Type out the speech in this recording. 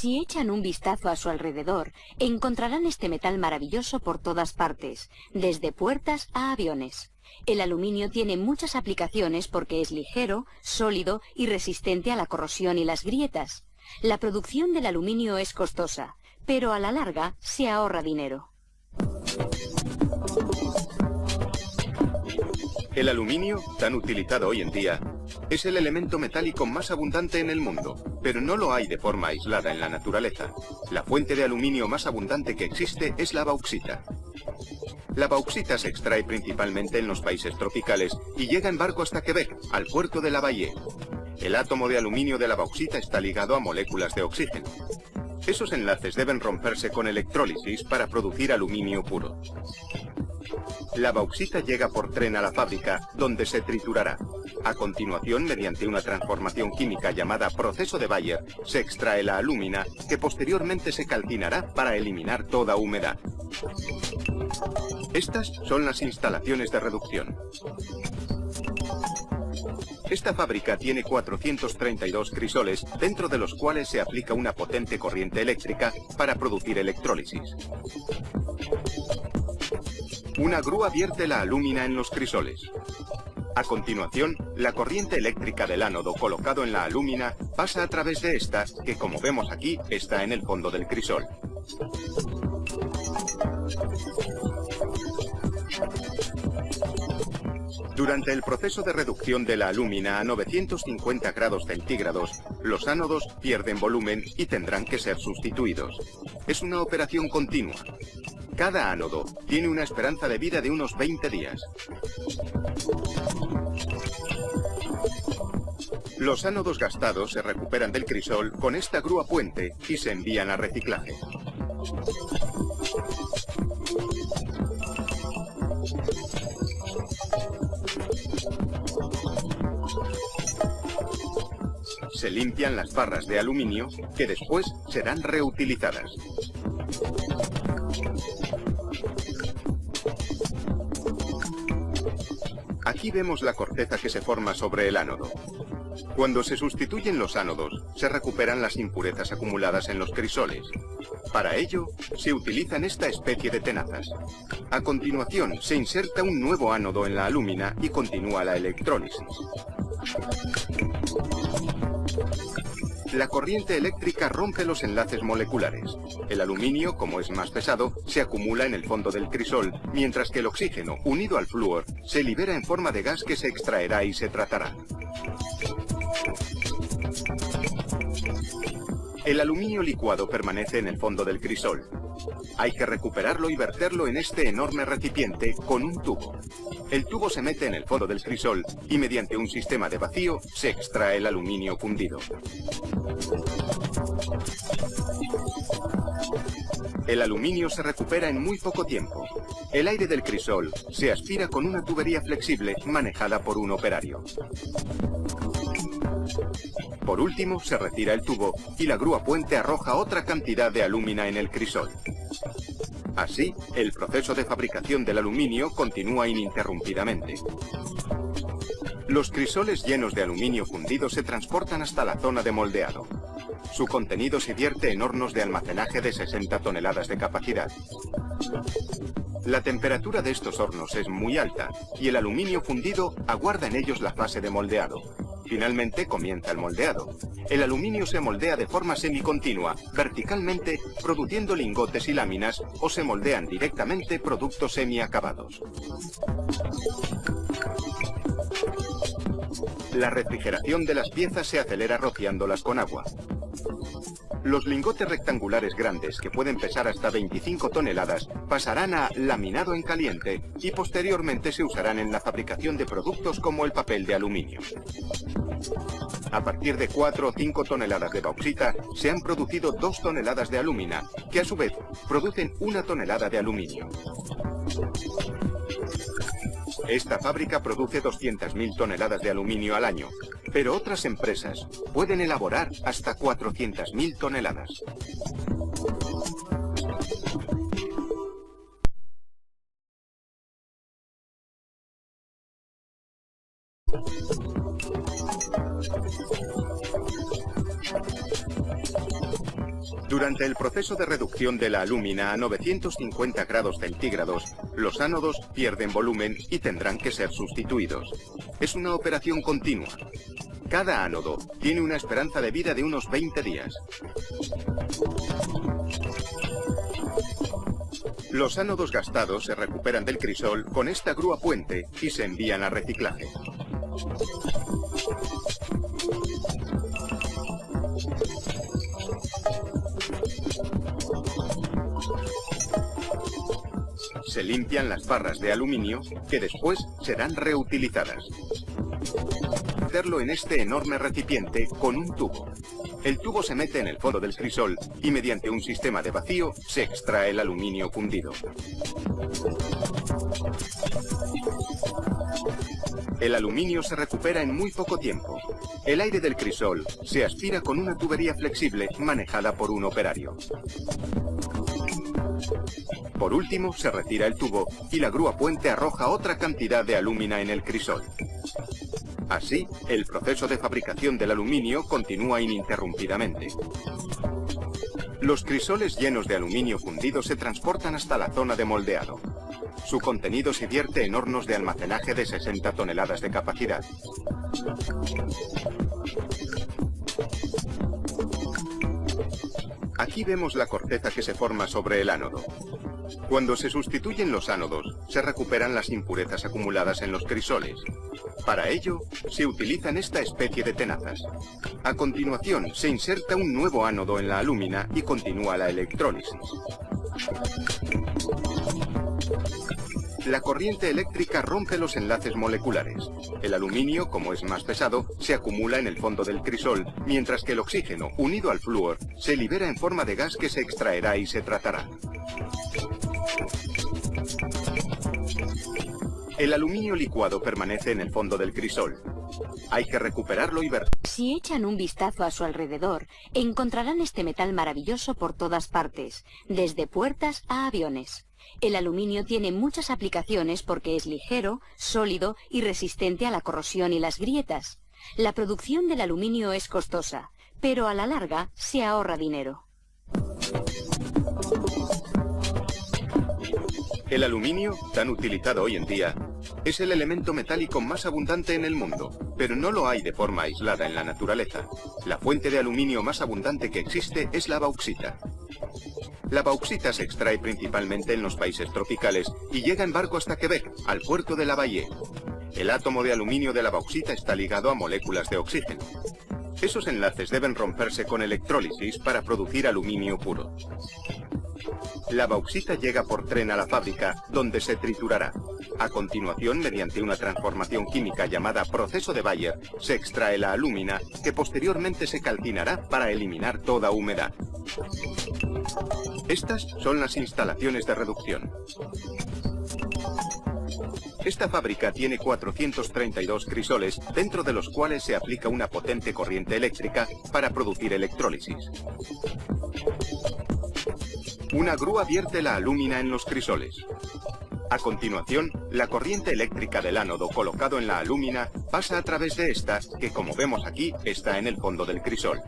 Si echan un vistazo a su alrededor, encontrarán este metal maravilloso por todas partes, desde puertas a aviones. El aluminio tiene muchas aplicaciones porque es ligero, sólido y resistente a la corrosión y las grietas. La producción del aluminio es costosa, pero a la larga se ahorra dinero. El aluminio, tan utilizado hoy en día, es el elemento metálico más abundante en el mundo, pero no lo hay de forma aislada en la naturaleza. La fuente de aluminio más abundante que existe es la bauxita. La bauxita se extrae principalmente en los países tropicales y llega en barco hasta Quebec, al puerto de Lavallée. El átomo de aluminio de la bauxita está ligado a moléculas de oxígeno. Esos enlaces deben romperse con electrólisis para producir aluminio puro. La bauxita llega por tren a la fábrica, donde se triturará. A continuación, mediante una transformación química llamada proceso de Bayer, se extrae la alúmina, que posteriormente se calcinará para eliminar toda humedad. Estas son las instalaciones de reducción. Esta fábrica tiene 432 crisoles, dentro de los cuales se aplica una potente corriente eléctrica para producir electrólisis. Una grúa vierte la alúmina en los crisoles. A continuación, la corriente eléctrica del ánodo colocado en la alúmina pasa a través de esta, que como vemos aquí, está en el fondo del crisol. Durante el proceso de reducción de la alúmina a 950 grados centígrados, los ánodos pierden volumen y tendrán que ser sustituidos. Es una operación continua. Cada ánodo tiene una esperanza de vida de unos 20 días. Los ánodos gastados se recuperan del crisol con esta grúa puente y se envían a reciclaje. Se limpian las barras de aluminio que después serán reutilizadas. Aquí vemos la corteza que se forma sobre el ánodo. Cuando se sustituyen los ánodos, se recuperan las impurezas acumuladas en los crisoles. Para ello, se utilizan esta especie de tenazas. A continuación, se inserta un nuevo ánodo en la alúmina y continúa la electrólisis. La corriente eléctrica rompe los enlaces moleculares. El aluminio, como es más pesado, se acumula en el fondo del crisol, mientras que el oxígeno, unido al flúor, se libera en forma de gas que se extraerá y se tratará. El aluminio licuado permanece en el fondo del crisol. Hay que recuperarlo y verterlo en este enorme recipiente con un tubo. El tubo se mete en el fondo del crisol y mediante un sistema de vacío se extrae el aluminio fundido. El aluminio se recupera en muy poco tiempo. El aire del crisol se aspira con una tubería flexible manejada por un operario. Por último, se retira el tubo y la grúa puente arroja otra cantidad de alúmina en el crisol. Así, el proceso de fabricación del aluminio continúa ininterrumpidamente. Los crisoles llenos de aluminio fundido se transportan hasta la zona de moldeado. Su contenido se vierte en hornos de almacenaje de 60 toneladas de capacidad. La temperatura de estos hornos es muy alta y el aluminio fundido aguarda en ellos la fase de moldeado. Finalmente comienza el moldeado. El aluminio se moldea de forma semicontinua, verticalmente, produciendo lingotes y láminas, o se moldean directamente productos semiacabados. La refrigeración de las piezas se acelera rociándolas con agua. Los lingotes rectangulares grandes, que pueden pesar hasta 25 toneladas, pasarán a laminado en caliente y posteriormente se usarán en la fabricación de productos como el papel de aluminio. A partir de 4 o 5 toneladas de bauxita, se han producido 2 toneladas de alúmina, que a su vez producen 1 tonelada de aluminio. Esta fábrica produce 200.000 toneladas de aluminio al año, pero otras empresas pueden elaborar hasta 400.000 toneladas. Durante el proceso de reducción de la alúmina a 950 grados centígrados, los ánodos pierden volumen y tendrán que ser sustituidos. Es una operación continua. Cada ánodo tiene una esperanza de vida de unos 20 días. Los ánodos gastados se recuperan del crisol con esta grúa puente y se envían a reciclaje. Se limpian las barras de aluminio que después serán reutilizadas. Hacerlo en este enorme recipiente con un tubo. El tubo se mete en el fondo del crisol y mediante un sistema de vacío se extrae el aluminio fundido. El aluminio se recupera en muy poco tiempo. El aire del crisol se aspira con una tubería flexible manejada por un operario. Por último, se retira el tubo y la grúa puente arroja otra cantidad de alúmina en el crisol. Así, el proceso de fabricación del aluminio continúa ininterrumpidamente. Los crisoles llenos de aluminio fundido se transportan hasta la zona de moldeado. Su contenido se vierte en hornos de almacenaje de 60 toneladas de capacidad. Aquí vemos la corteza que se forma sobre el ánodo. Cuando se sustituyen los ánodos, se recuperan las impurezas acumuladas en los crisoles. Para ello, se utilizan esta especie de tenazas. A continuación, se inserta un nuevo ánodo en la alúmina y continúa la electrólisis. La corriente eléctrica rompe los enlaces moleculares. El aluminio, como es más pesado, se acumula en el fondo del crisol, mientras que el oxígeno, unido al flúor, se libera en forma de gas que se extraerá y se tratará. El aluminio licuado permanece en el fondo del crisol. Hay que recuperarlo y verterlo. Si echan un vistazo a su alrededor, encontrarán este metal maravilloso por todas partes, desde puertas a aviones. El aluminio tiene muchas aplicaciones porque es ligero, sólido y resistente a la corrosión y las grietas. La producción del aluminio es costosa, pero a la larga se ahorra dinero. El aluminio, tan utilizado hoy en día, es el elemento metálico más abundante en el mundo, pero no lo hay de forma aislada en la naturaleza. La fuente de aluminio más abundante que existe es la bauxita. La bauxita se extrae principalmente en los países tropicales y llega en barco hasta Quebec, al puerto de Lavallée. El átomo de aluminio de la bauxita está ligado a moléculas de oxígeno. Esos enlaces deben romperse con electrólisis para producir aluminio puro. La bauxita llega por tren a la fábrica, donde se triturará. A continuación, mediante una transformación química llamada proceso de Bayer, se extrae la alúmina, que posteriormente se calcinará para eliminar toda humedad. Estas son las instalaciones de reducción. Esta fábrica tiene 432 crisoles, dentro de los cuales se aplica una potente corriente eléctrica para producir electrólisis. Una grúa vierte la alúmina en los crisoles. A continuación, la corriente eléctrica del ánodo colocado en la alúmina pasa a través de esta, que como vemos aquí, está en el fondo del crisol.